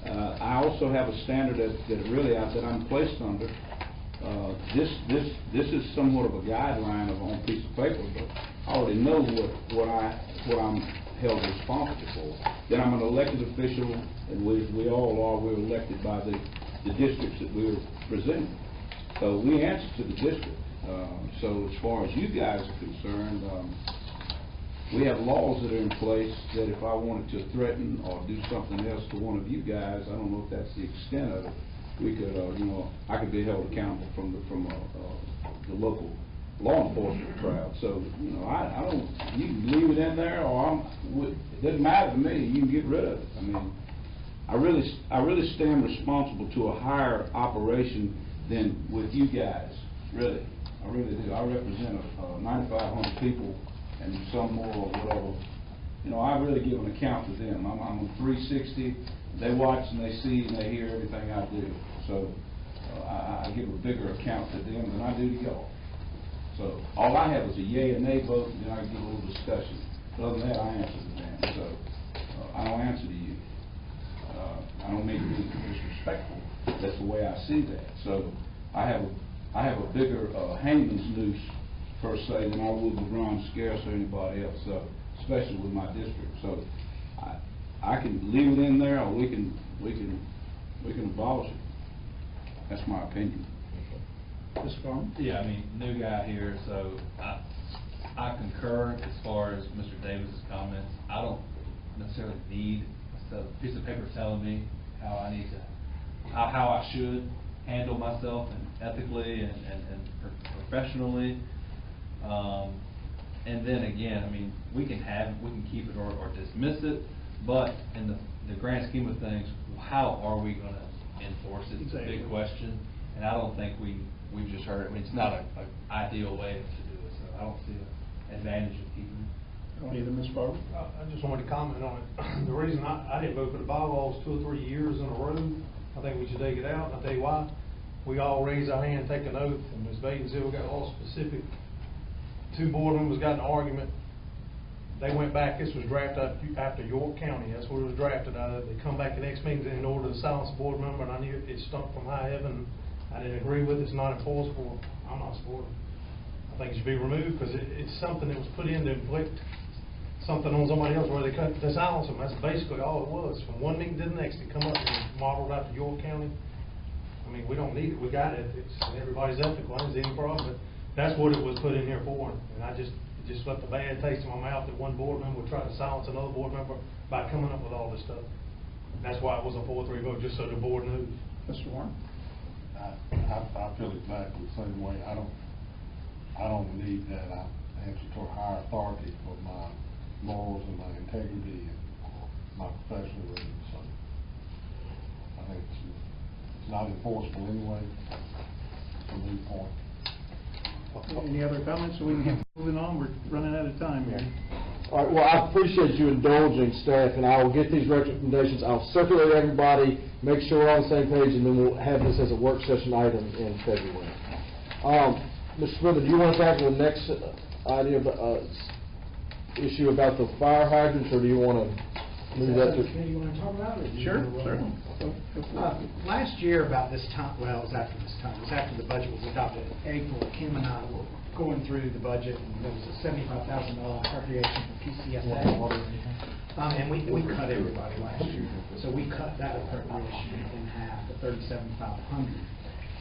I also have a standard that I'm placed under. This is somewhat of a guideline on a piece of paper, but I already know what I'm held responsible for. Then I'm an elected official, and we all are. We're elected by the districts that we're presenting. So we answer to the district. So as far as you guys are concerned, we have laws that are in place that if I wanted to threaten or do something else to one of you guys, I don't know if that's the extent of it, we could, I could be held accountable from the local law enforcement crowd. So, I don't, you can leave it in there, or it doesn't matter to me. You can get rid of it. I mean, I really stand responsible to a higher operation than with you guys. Really, I really do. I represent 9,500 people and some more or whatever. I really give an account to them. I'm on 360. They watch and they see and they hear everything I do. So I give a bigger account to them than I do to y'all. So all I have is a yay and nay vote, and then I give a little discussion. But other than that, I answer to them. So I don't answer to you. I don't mean to be disrespectful. That's the way I see that. So I have a bigger hangman's noose per se than I would with Ron Scarce or anybody else, especially with my district. So I can leave it in there, or we can abolish it. That's my opinion. Mr. Farmer? Yeah, I mean, new guy here, so I concur as far as Mr. Davis's comments. I don't necessarily need a piece of paper telling me how I need to, how I should handle myself and ethically and professionally. And then again, I mean, we can keep it or dismiss it, but in the grand scheme of things, how are we going to enforce it? It's a big question, and I don't think we've just heard it. I mean, it's not an ideal way to do it, so I don't see an advantage of keeping it. Don't either, Ms. Farmer? I just wanted to comment on it. The reason I didn't vote for the bylaws 2 or 3 years in a row, I think we should take it out, and I'll tell you why. We all raised our hand, take an oath, and Ms. Bates said we got all specific. 2 board members got in an argument. They went back, this was drafted after York County, that's where it was drafted out of. They come back the next meeting in order to silence the board member, and I knew it stunk from high heaven. I didn't agree with it, it's not enforceable, I'm not supporting it. I think it should be removed, because it's something that was put in to inflict something on somebody else where they silence them. That's basically all it was. From one meeting to the next, they come up and modeled after York County. I mean, we don't need it, we got ethics, and everybody's ethical, I don't see any problem, but that's what it was put in here for, and it just left a bad taste in my mouth that one board member would try to silence another board member by coming up with all this stuff. And that's why it was a 4-3 vote, just so the board knew. Mr. Warren? I feel exactly the same way. I don't need that. I answer to a higher authority for my morals and my integrity and my professionalism. So I think it's not enforceable anyway. It's a moot point. Any other comments, so we can get moving on? We're running out of time here. All right, well, I appreciate you indulging staff, and I will get these recommendations. I'll circulate everybody, make sure we're on the same page, and then we'll have this as a work session item in February. Mr. Smith, do you want to tackle the next idea of, issue about the fire hydrants, or do you want to move that to? You want to talk about it? Sure, certainly. Last year about this time, well, it was after this time, it was after the budget was adopted in April. Kim and I were going through the budget, and there was a $75,000 appropriation for PCSA. And we cut everybody last year. So we cut that appropriation in half to $37,500.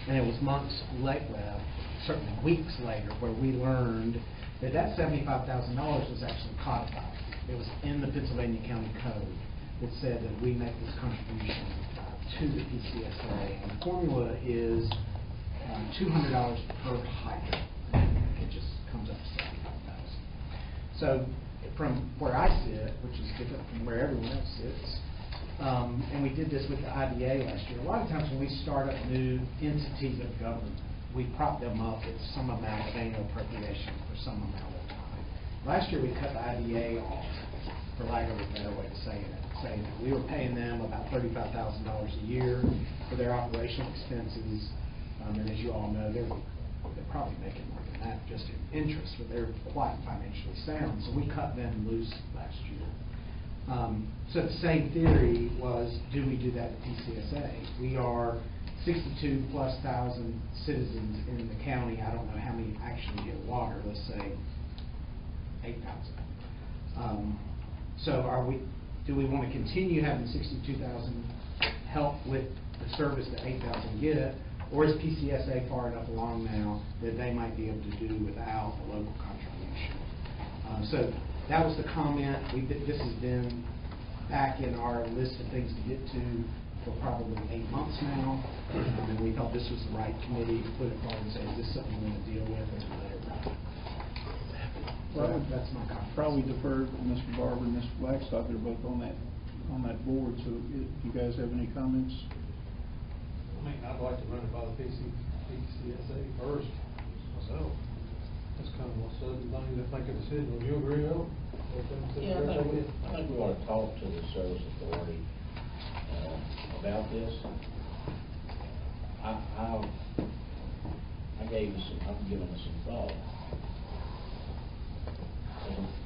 And it was months late, well, certainly weeks later, where we learned that $75,000 was actually codified. It was in the Pittsylvania County Code that said that we make this contribution to the PCSA, and the formula is $200 per hydrant. It just comes up to $75,000. So from where I sit, which is different from where everyone else sits, and we did this with the IDA last year. A lot of times when we start up new entities of government, we prop them up with some amount of annual appropriation for some amount of time. Last year we cut the IDA off, for lack of a better way to say it, saying that we were paying them about $35,000 a year for their operational expenses, and as you all know, they're probably making more than that just in interest, but they're quite financially sound, so we cut them loose last year. So the same theory was, do we do that at PCSA? We are 62,000+ citizens in the county. I don't know how many actually get water. Let's say 8,000. So do we want to continue having 62,000 help with the service that 8,000 get, or is PCSA far enough along now that they might be able to do without a local contribution? So that was the comment. This has been back in our list of things to get to for probably 8 months now, and we thought this was the right committee to put it forward and say, is this something we want to deal with, and let it run. Well, that's my comment. Probably defer to Mr. Barber and Mr. Blackstock. They're both on that board. So if you guys have any comments? I mean, I'd like to run it by the PCSA first myself. That's kind of my sudden thing to make a decision. Would you agree, Bill? Yeah, I think we ought to talk to the service authority about this. I've given us some thought.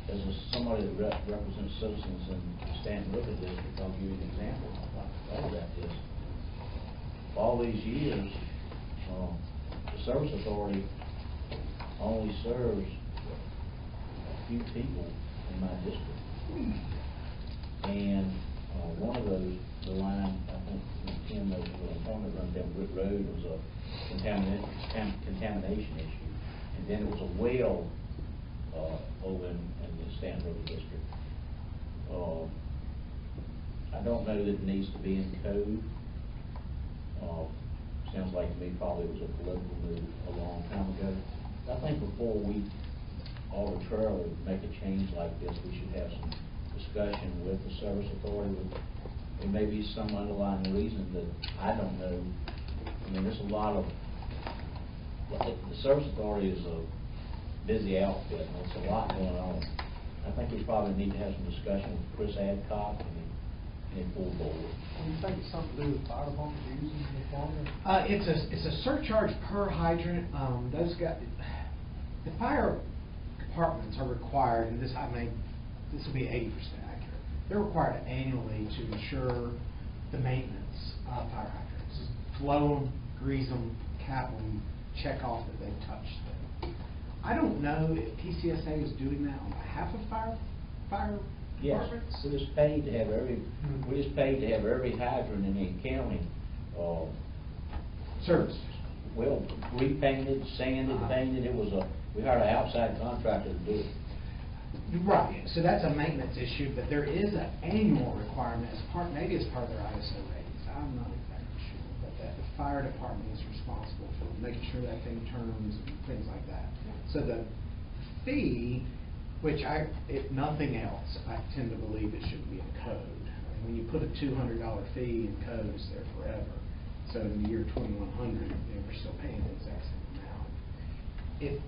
As somebody that represents citizens and stand with the district, I'll give you an example. I'd like to talk about this. For all these years, the service authority only serves a few people in my district. And one of those, the line, I think Tim knows what I'm talking about, down Brick Road, was a contamination issue. And then it was a well over in the Stanford district. I don't know that it needs to be in code. Sounds like to me probably it was a political move a long time ago. I think before we arbitrarily make a change like this, we should have some discussion with the service authority. There may be some underlying reason that I don't know. I mean, there's a lot of, the service authority is a busy outfit, and there's a lot going on. I think we probably need to have some discussion with Chris Adcock and full board. Do you think it's something to do with fire departments using the formula? It's a surcharge per hydrant. The fire departments are required, and this will be 80% accurate. They're required annually to ensure the maintenance of fire hydrants. Flow them, grease them, cap them, check off that they've touched them. I don't know if PCSA is doing that on behalf of fire Yes, departments. we're just paid to have every hydrant in the county, Service. well, repainted, sanded, painted. We hired an outside contractor to do it. Right, so that's a maintenance issue, but there is an annual requirement maybe as part of their ISO ratings. I'm not exactly sure, but that the fire department is responsible for making sure that thing turns and things like that. So the fee, which if nothing else, I tend to believe it should be in code. I mean, when you put a $200 fee in code, it's there forever. So in the year 2100, we're still paying the exact same amount. If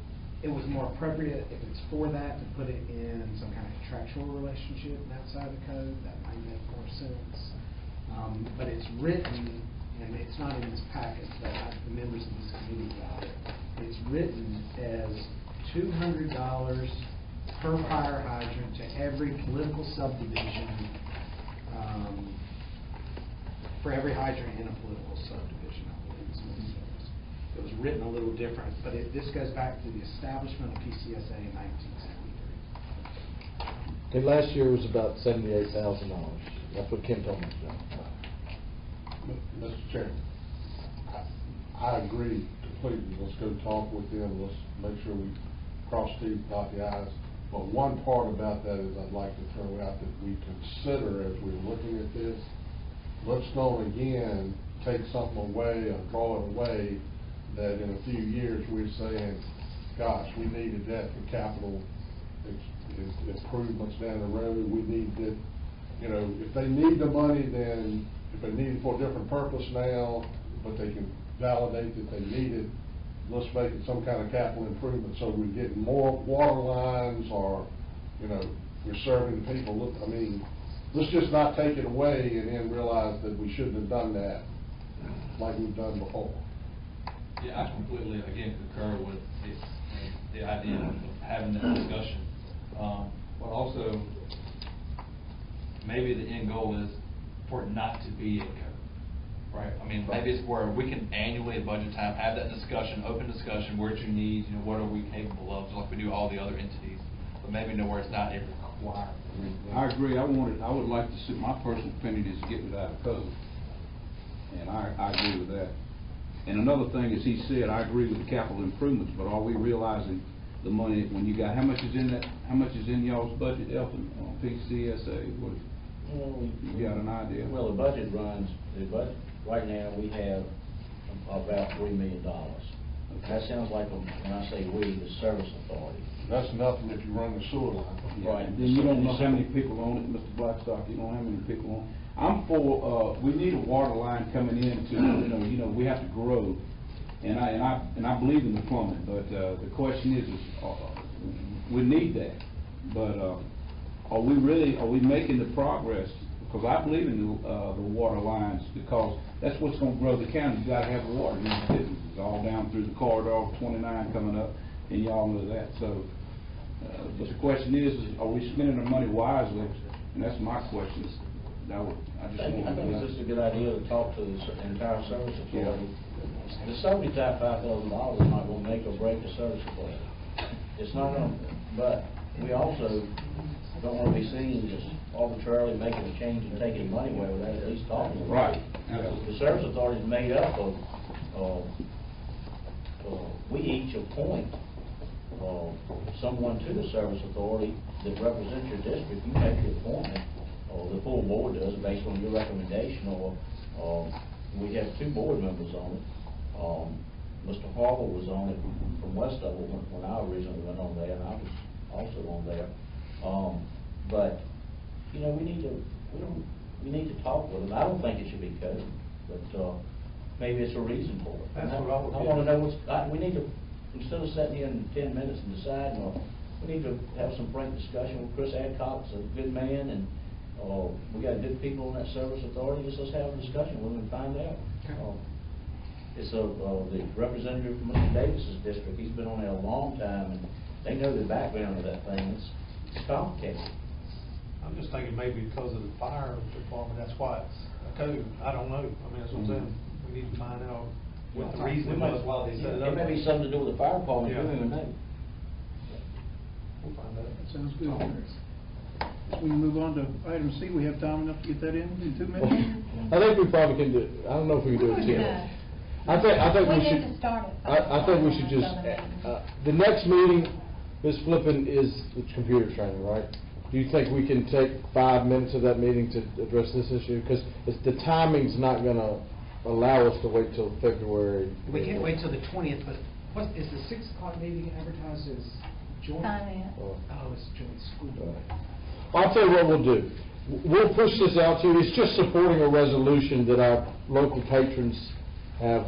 it was more appropriate, if it's for that, to put it in some kind of contractual relationship outside the code, that might make more sense. But it's written, and it's not in this packet, but the members of this committee got it. It's written as $200 per fire hydrant to every political subdivision, for every hydrant in a political subdivision, I believe is what it says. It was written a little different, but this goes back to the establishment of PCSA in 1973. Okay, last year was about $78,000. That's what Kim told me. Mr. Chairman, I agree completely. Let's go talk with them. Let's make sure we cross T's, dot the I's. But one part about that is I'd like to throw out that we consider as we're looking at this, let's don't again take something away or draw it away that in a few years we're saying, gosh, we needed that for capital improvements down the road. We need that, if they need the money, then if they need it for a different purpose now, but they can validate that they need it, let's make it some kind of capital improvement so we're getting more water lines or, we're serving people. Look, I mean, let's just not take it away and then realize that we shouldn't have done that like we've done before. Yeah, I completely, again, concur with the idea of having that discussion. But also, maybe the end goal is for it not to be a code, right? I mean, maybe it's where we can annually at budget time have that discussion, open discussion, where's your needs, what are we capable of, just like we do all the other entities. But maybe nowhere it's not a requirement. I agree. I would like to see, my personal opinion is to get it out of code. And I agree with that. And another thing, as he said, I agree with the capital improvements, but are we realizing the money, when you got, how much is in y'all's budget, Elton, on PCSA? You got an idea? Well, the budget right now we have about $3 million. That sounds like, when I say we, the service authority. That's nothing if you run the sewer line. Right. Then you don't know how many people on it, Mr. Blackstock, you don't know how many people on it. I'm for, we need a water line coming in to, we have to grow. And I believe in the plumbing, but the question is we need that. But are we making the progress? Because I believe in the water lines, because that's what's going to grow the county. You got to have water in the businesses, all down through the corridor, 29 coming up, and y'all know that. So, but the question is are we spending our money wisely? And that's my question. I just I think wanted it's just a good idea to talk to the entire service authority. The $75,000 is not gonna make or break the service authority. It's not gonna, but we also don't wanna be seen just arbitrarily making a change and taking money away without at least talking about it. Right, absolutely. The service authority is made up of, we each appoint someone to the service authority that represents your district. You make the appointment, or the full board does, based on your recommendation, or we have 2 board members on it. Mr. Harville was on it from Westover when I originally went on there, and I was also on there. But, you know, we need to talk with them. I don't think it should be code, but maybe it's a reason for it. That's what I would I want to know we need to, instead of sitting here in 10 minutes and deciding, we need to have some frank discussion with Chris Adcock's a good man, and we got good people on that service authority. Just let's have a discussion with them and find out. It's the representative from Mr. Davis's district. He's been on there a long time, and they know the background of that thing. It's complicated. I'm just thinking maybe because of the fire department, that's why it's a code. I don't know. I mean, that's what I'm saying. We need to find out what the reason was why they set it up. It may be something to do with the fire department, you Yeah. don't even know. We'll find out. That sounds good. So we can move on to item C. We have time enough to get that in 2 minutes? I think we probably can do, I don't know if we can do it 10 minutes. I think we We should. need to start it. I think we should just, the next meeting, Ms. Flippin, is the computer training, right? Do you think we can take 5 minutes of that meeting to address this issue? Because the timing's not gonna allow us to wait till February. We can't wait till the 20th, but what, is the 6 o'clock meeting advertised as joint? Finance. Oh, it's joint school board. Well, I'll tell you what we'll do. We'll push this out to you. It's just supporting a resolution that our local patrons have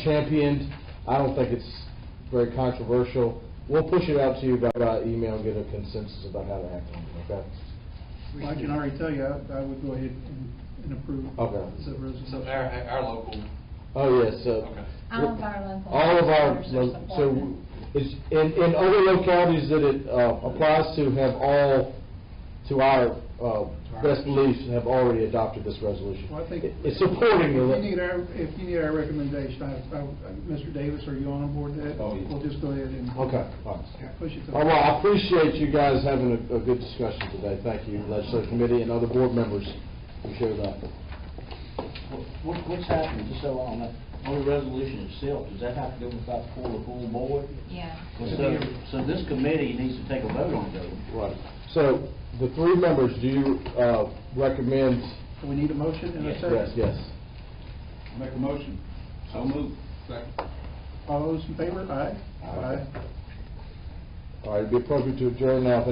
championed. I don't think it's very controversial. We'll push it out to you by email and get a consensus about how to act on it, okay? Well, I can already tell you, I would go ahead and approve. Okay. the resolution. So our local, Oh, yes, okay. All of our local. all of our, members are so, supporting. it's, in other localities that it applies to, have all, to our best beliefs, have already adopted this resolution. Well, I think. It's supporting the. If you need our recommendation, Mr. Davis, are you on board with that? Oh, yeah. We'll just go ahead and. Okay, all right. Push it to. Well, I appreciate you guys having a good discussion today. Thank you, legislative committee and other board members who shared that. What's happening, just so on the resolution itself, does that have to go before the full board? Yeah. So this committee needs to take a vote on it. Right. So, the 3 members, do you recommend? Do we need a motion and a Yes. second? Yes, yes. Make a motion. So move. All those in favor? Aye. Aye. All right, it'd be appropriate to adjourn now.